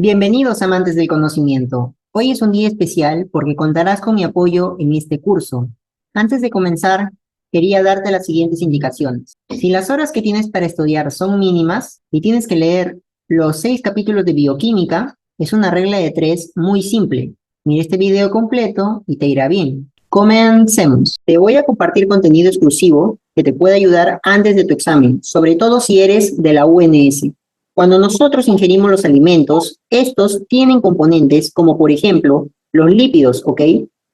Bienvenidos amantes del conocimiento. Hoy es un día especial porque contarás con mi apoyo en este curso. Antes de comenzar, quería darte las siguientes indicaciones. Si las horas que tienes para estudiar son mínimas y tienes que leer los 6 capítulos de bioquímica, es una regla de 3 muy simple. Mira este video completo y te irá bien. Comencemos. Te voy a compartir contenido exclusivo que te puede ayudar antes de tu examen, sobre todo si eres de la UNS. Cuando nosotros ingerimos los alimentos, estos tienen componentes como por ejemplo los lípidos, ¿ok?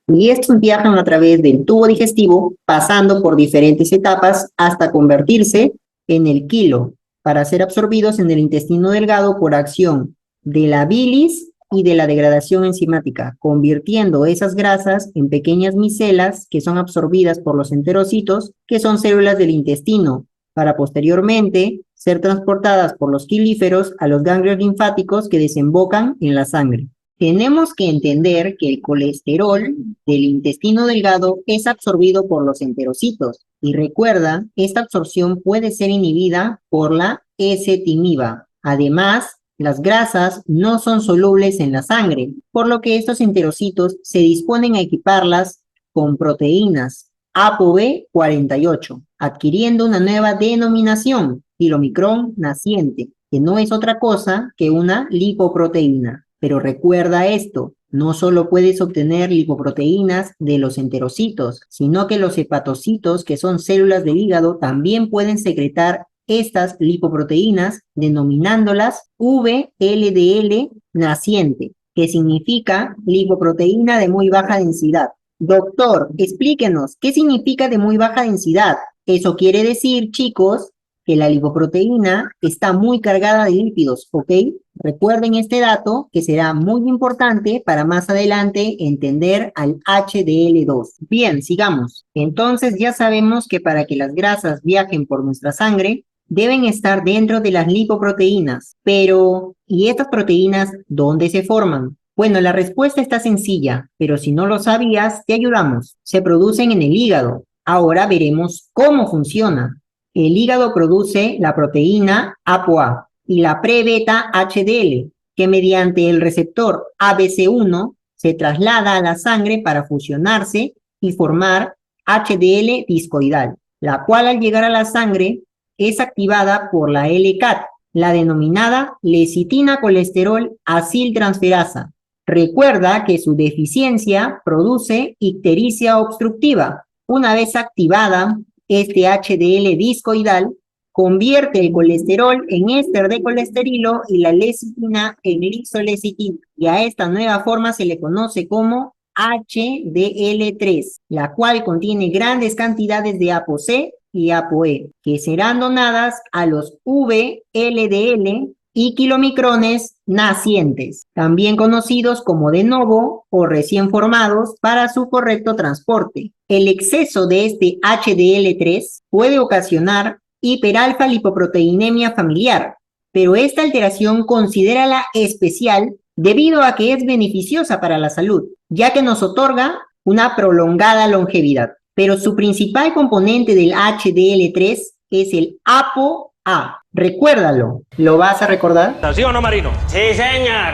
Y estos viajan a través del tubo digestivo, pasando por diferentes etapas hasta convertirse en el quilo, para ser absorbidos en el intestino delgado por acción de la bilis y de la degradación enzimática, convirtiendo esas grasas en pequeñas micelas que son absorbidas por los enterocitos, que son células del intestino, para posteriormente ser transportadas por los quilíferos a los ganglios linfáticos que desembocan en la sangre. Tenemos que entender que el colesterol del intestino delgado es absorbido por los enterocitos y recuerda, esta absorción puede ser inhibida por la ezetimiba. Además, las grasas no son solubles en la sangre, por lo que estos enterocitos se disponen a equiparlas con proteínas ApoB48, adquiriendo una nueva denominación, kilomicrón naciente, que no es otra cosa que una lipoproteína. Pero recuerda esto, no solo puedes obtener lipoproteínas de los enterocitos, sino que los hepatocitos, que son células del hígado, también pueden secretar estas lipoproteínas, denominándolas VLDL naciente, que significa lipoproteína de muy baja densidad. Doctor, explíquenos, ¿qué significa de muy baja densidad? Eso quiere decir, chicos, que la lipoproteína está muy cargada de lípidos, ¿ok? Recuerden este dato que será muy importante para más adelante entender al HDL2. Bien, sigamos. Entonces ya sabemos que para que las grasas viajen por nuestra sangre, deben estar dentro de las lipoproteínas. Pero, ¿y estas proteínas dónde se forman? Bueno, la respuesta está sencilla, pero si no lo sabías, te ayudamos. Se producen en el hígado. Ahora veremos cómo funciona. El hígado produce la proteína ApoA y la pre-beta HDL, que mediante el receptor ABC1 se traslada a la sangre para fusionarse y formar HDL discoidal, la cual al llegar a la sangre es activada por la LCAT, la denominada lecitina colesterol aciltransferasa. Recuerda que su deficiencia produce ictericia obstructiva. Una vez activada, este HDL discoidal convierte el colesterol en éster de colesterilo y la lecitina en lisolecitina. Y a esta nueva forma se le conoce como HDL3, la cual contiene grandes cantidades de ApoC y ApoE, que serán donadas a los VLDL y kilomicrones nacientes, también conocidos como de novo o recién formados para su correcto transporte. El exceso de este HDL3 puede ocasionar hiperalfa lipoproteinemia familiar, pero esta alteración considérala especial debido a que es beneficiosa para la salud, ya que nos otorga una prolongada longevidad. Pero su principal componente del HDL3 es el ApoA. Recuérdalo. ¿Lo vas a recordar? ¿Sí o no, Marino? Sí, señor.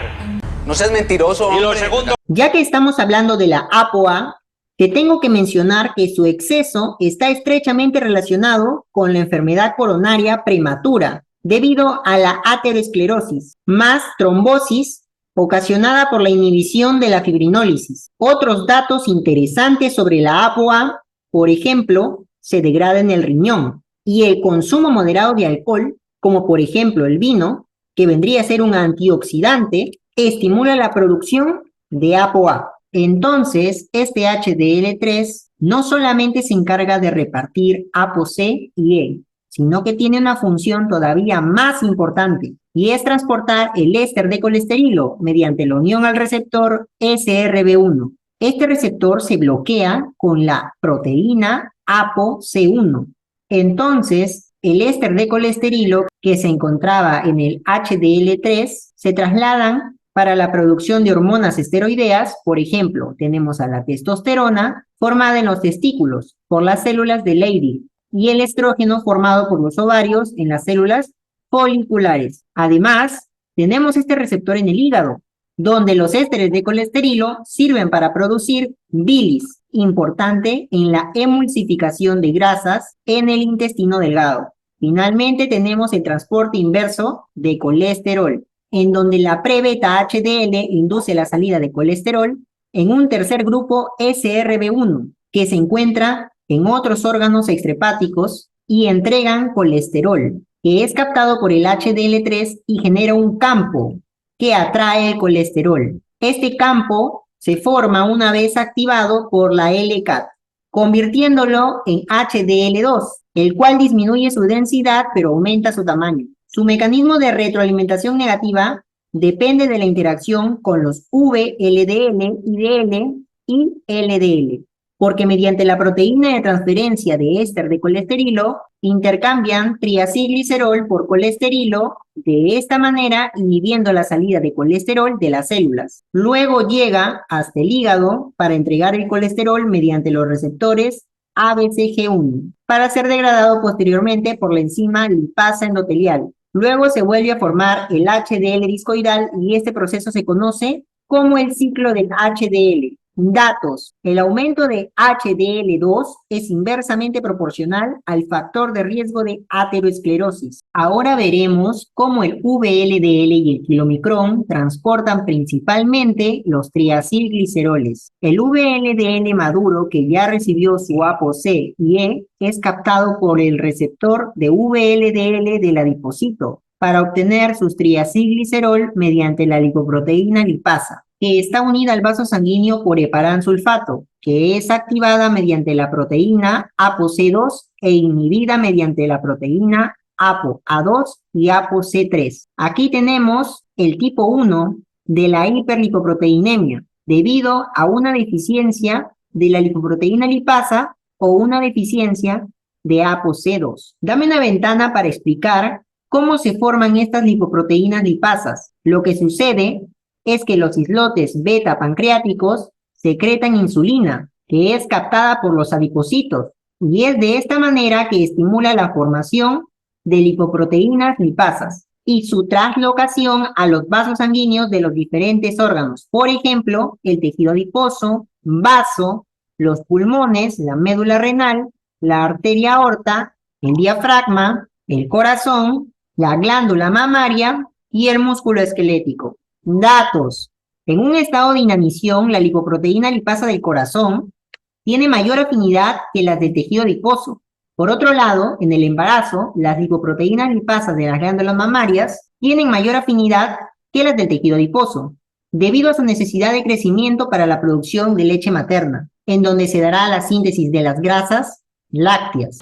No seas mentiroso, Y lo hombre. segundo. Ya que estamos hablando de la ApoA, te tengo que mencionar que su exceso está estrechamente relacionado con la enfermedad coronaria prematura, debido a la aterosclerosis, más trombosis ocasionada por la inhibición de la fibrinólisis. Otros datos interesantes sobre la ApoA, por ejemplo, se degrada en el riñón y el consumo moderado de alcohol, como por ejemplo el vino, que vendría a ser un antioxidante, estimula la producción de ApoA. Entonces, este HDL3 no solamente se encarga de repartir ApoC y E, sino que tiene una función todavía más importante, y es transportar el éster de colesterilo mediante la unión al receptor SRB1. Este receptor se bloquea con la proteína ApoC1. Entonces, el éster de colesterilo que se encontraba en el HDL3 se trasladan para la producción de hormonas esteroideas. Por ejemplo, tenemos a la testosterona formada en los testículos por las células de Leydig y el estrógeno formado por los ovarios en las células foliculares. Además, Tenemos este receptor en el hígado, donde los ésteres de colesterilo sirven para producir bilis, importante en la emulsificación de grasas en el intestino delgado. Finalmente tenemos el transporte inverso de colesterol, en donde la pre-beta HDL induce la salida de colesterol en un tercer grupo SRB1, que se encuentra en otros órganos extrahepáticos y entregan colesterol, que es captado por el HDL3 y genera un campo que atrae el colesterol. Este campo se forma una vez activado por la LCAT, convirtiéndolo en HDL2, el cual disminuye su densidad pero aumenta su tamaño. Su mecanismo de retroalimentación negativa depende de la interacción con los VLDL, IDL y LDL, porque mediante la proteína de transferencia de éster de colesterilo intercambian triacilglicerol por colesterilo, de esta manera inhibiendo la salida de colesterol de las células. Luego llega hasta el hígado para entregar el colesterol mediante los receptores ABCG1, para ser degradado posteriormente por la enzima lipasa endotelial. Luego se vuelve a formar el HDL discoidal y este proceso se conoce como el ciclo del HDL. Datos. El aumento de HDL2 es inversamente proporcional al factor de riesgo de aterosclerosis. Ahora veremos cómo el VLDL y el kilomicrón transportan principalmente los triacilgliceroles. El VLDL maduro, que ya recibió su ApoC y E, es captado por el receptor de VLDL del adipocito para obtener sus triacilglicerol mediante la lipoproteína lipasa, que está unida al vaso sanguíneo por heparansulfato, que es activada mediante la proteína ApoC2 e inhibida mediante la proteína ApoA2 y ApoC3. Aquí tenemos el tipo 1 de la hiperlipoproteinemia, debido a una deficiencia de la lipoproteína lipasa o una deficiencia de ApoC2. Dame una ventana para explicar cómo se forman estas lipoproteínas lipasas. Lo que sucede es que los islotes beta pancreáticos secretan insulina, que es captada por los adipocitos, y es de esta manera que estimula la formación de lipoproteínas lipasas y su translocación a los vasos sanguíneos de los diferentes órganos. Por ejemplo, el tejido adiposo, vaso, los pulmones, la médula renal, la arteria aorta, el diafragma, el corazón, la glándula mamaria y el músculo esquelético. Datos. En un estado de inanición, la lipoproteína lipasa del corazón tiene mayor afinidad que las del tejido adiposo. Por otro lado, en el embarazo, las lipoproteínas lipasas de las glándulas mamarias tienen mayor afinidad que las del tejido adiposo, debido a su necesidad de crecimiento para la producción de leche materna, en donde se dará la síntesis de las grasas lácteas.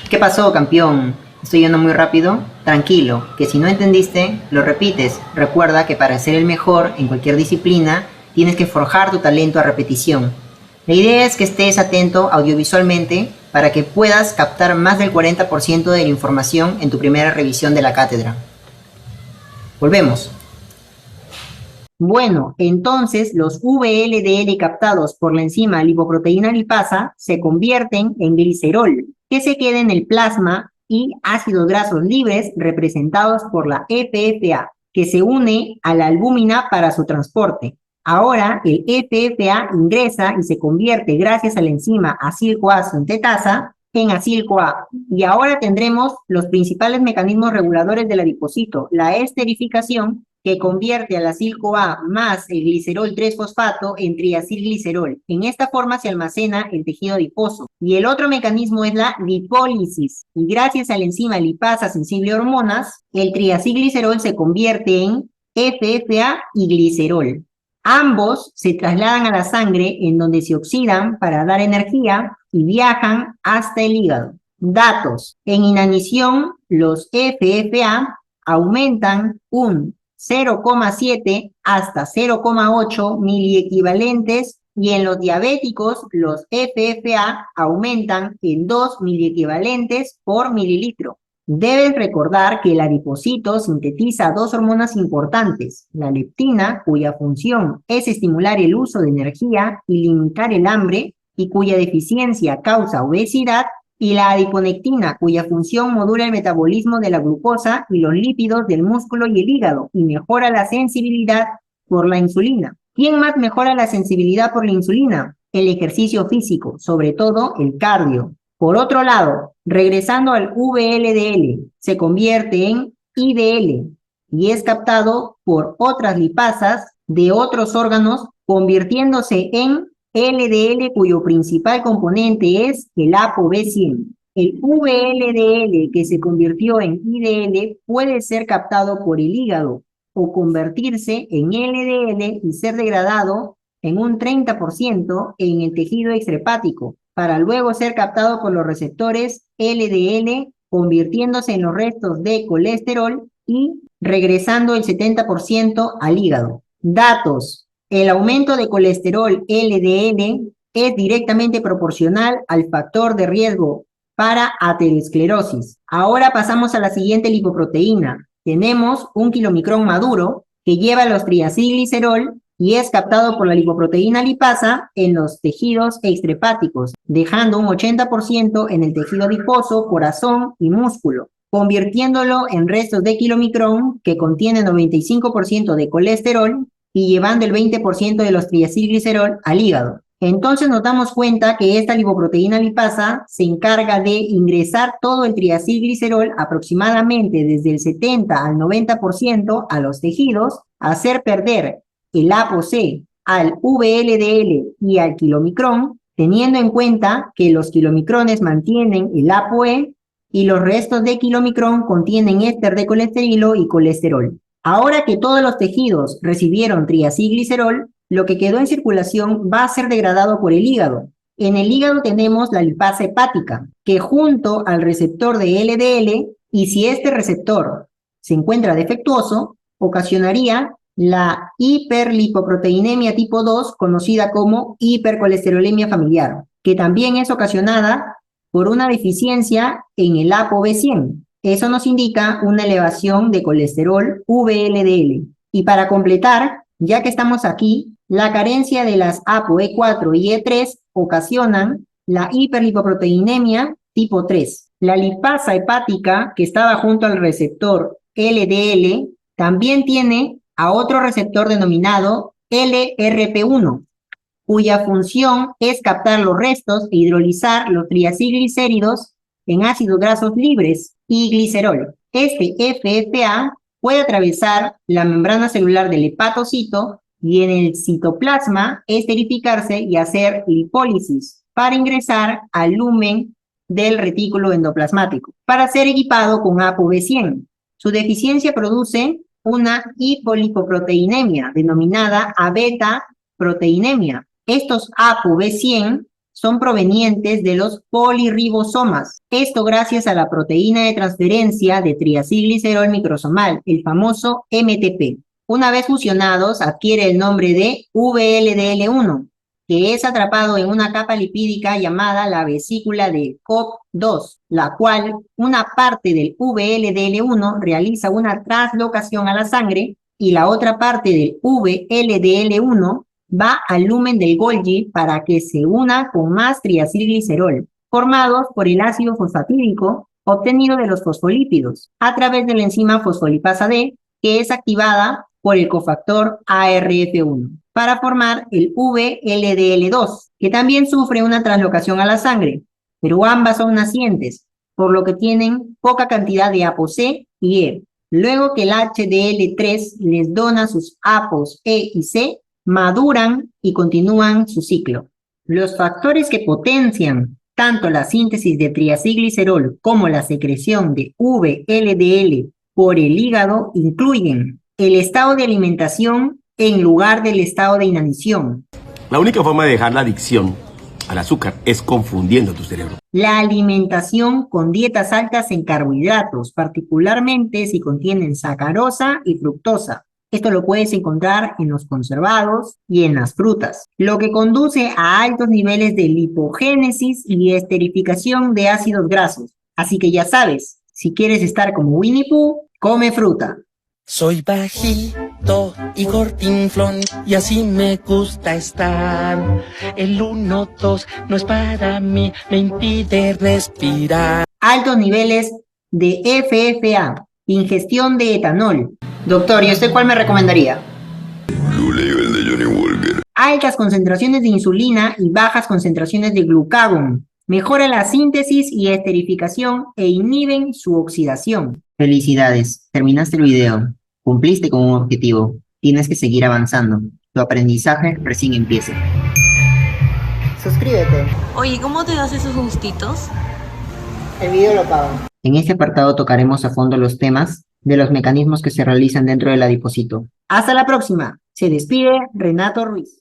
¿Qué pasó, campeón? ¿Estoy yendo muy rápido? Tranquilo, que si no entendiste, lo repites. Recuerda que para ser el mejor en cualquier disciplina, tienes que forjar tu talento a repetición. La idea es que estés atento audiovisualmente para que puedas captar más del 40% de la información en tu primera revisión de la cátedra. Volvemos. Bueno, entonces los VLDL captados por la enzima lipoproteína lipasa se convierten en glicerol, que se queda en el plasma, y ácidos grasos libres representados por la FFA, que se une a la albúmina para su transporte. Ahora el FFA ingresa y se convierte gracias a la enzima acil-CoA sintetasa en acil-CoA. Y ahora tendremos los principales mecanismos reguladores del adipocito, la esterificación, que convierte al acil-CoA más el glicerol 3-fosfato en triacilglicerol. En esta forma se almacena el tejido adiposo. Y el otro mecanismo es la lipólisis. Y gracias a la enzima lipasa sensible a hormonas, el triacilglicerol se convierte en FFA y glicerol. Ambos se trasladan a la sangre, en donde se oxidan para dar energía y viajan hasta el hígado. Datos. En inanición, los FFA aumentan un 0,7 hasta 0,8 miliequivalentes, y en los diabéticos los FFA aumentan en 2 miliequivalentes por mililitro. Debes recordar que el adipocito sintetiza dos hormonas importantes, la leptina, cuya función es estimular el uso de energía y limitar el hambre, y cuya deficiencia causa obesidad, y la adiponectina, cuya función modula el metabolismo de la glucosa y los lípidos del músculo y el hígado y mejora la sensibilidad por la insulina. ¿Quién más mejora la sensibilidad por la insulina? El ejercicio físico, sobre todo el cardio. Por otro lado, regresando al VLDL, se convierte en IDL y es captado por otras lipasas de otros órganos, convirtiéndose en LDL, cuyo principal componente es el ApoB100. El VLDL que se convirtió en IDL puede ser captado por el hígado o convertirse en LDL y ser degradado en un 30% en el tejido extrahepático, para luego ser captado por los receptores LDL, convirtiéndose en los restos de colesterol y regresando el 70% al hígado. Datos. El aumento de colesterol LDL es directamente proporcional al factor de riesgo para aterosclerosis. Ahora pasamos a la siguiente lipoproteína. Tenemos un kilomicrón maduro que lleva los triacilglicerol y es captado por la lipoproteína lipasa en los tejidos extrahepáticos, dejando un 80% en el tejido adiposo, corazón y músculo, convirtiéndolo en restos de kilomicrón que contienen 95% de colesterol y llevando el 20% de los triacilglicerol al hígado. Entonces nos damos cuenta que esta lipoproteína lipasa se encarga de ingresar todo el triacilglicerol aproximadamente desde el 70 al 90% a los tejidos, hacer perder el ApoC al VLDL y al kilomicrón, teniendo en cuenta que los kilomicrones mantienen el ApoE y los restos de kilomicrón contienen éster de colesterilo y colesterol. Ahora que todos los tejidos recibieron triacilglicerol, lo que quedó en circulación va a ser degradado por el hígado. En el hígado tenemos la lipasa hepática, que junto al receptor de LDL, y si este receptor se encuentra defectuoso, ocasionaría la hiperlipoproteinemia tipo 2, conocida como hipercolesterolemia familiar, que también es ocasionada por una deficiencia en el ApoB100. Eso nos indica una elevación de colesterol VLDL. Y para completar, ya que estamos aquí, la carencia de las ApoE4 y E3 ocasionan la hiperlipoproteinemia tipo 3. La lipasa hepática, que estaba junto al receptor LDL, también tiene a otro receptor denominado LRP1, cuya función es captar los restos e hidrolizar los triacilglicéridos en ácidos grasos libres y glicerol. Este FFA puede atravesar la membrana celular del hepatocito y en el citoplasma esterificarse y hacer lipólisis para ingresar al lumen del retículo endoplasmático para ser equipado con ApoB100. Su deficiencia produce una hipolipoproteinemia denominada abeta-proteinemia. Estos ApoB100 son provenientes de los polirribosomas. Esto gracias a la proteína de transferencia de triacilglicerol microsomal, el famoso MTP. Una vez fusionados, adquiere el nombre de VLDL1, que es atrapado en una capa lipídica llamada la vesícula de COP2, la cual una parte del VLDL1 realiza una translocación a la sangre y la otra parte del VLDL1 va al lumen del Golgi para que se una con más triacilglicerol, formados por el ácido fosfatídico obtenido de los fosfolípidos a través de la enzima fosfolipasa D, que es activada por el cofactor ARF1, para formar el VLDL2, que también sufre una translocación a la sangre, pero ambas son nacientes, por lo que tienen poca cantidad de ApoC y E. Luego que el HDL3 les dona sus APOs E y C, maduran y continúan su ciclo. Los factores que potencian tanto la síntesis de triacilglicerol como la secreción de VLDL por el hígado incluyen el estado de alimentación en lugar del estado de inanición. La única forma de dejar la adicción al azúcar es confundiendo tu cerebro. La alimentación con dietas altas en carbohidratos, particularmente si contienen sacarosa y fructosa. Esto lo puedes encontrar en los conservados y en las frutas, lo que conduce a altos niveles de lipogénesis y esterificación de ácidos grasos. Así que ya sabes, si quieres estar como Winnie Pooh, come fruta. Soy Bají alto y cortinflón, y así me gusta estar. El 1, 2 no es para mí, me impide respirar. Altos niveles de FFA, ingestión de etanol. Doctor, ¿y usted cuál me recomendaría? Blue Label de Johnny Walker. Altas concentraciones de insulina y bajas concentraciones de glucagón. Mejora la síntesis y esterificación e inhiben su oxidación. Felicidades, terminaste el video. Cumpliste con un objetivo. Tienes que seguir avanzando. Tu aprendizaje recién empieza. Suscríbete. Oye, ¿cómo te das esos gustitos? El video lo pago. En este apartado tocaremos a fondo los temas de los mecanismos que se realizan dentro del adipocito. ¡Hasta la próxima! Se despide Renato Ruiz.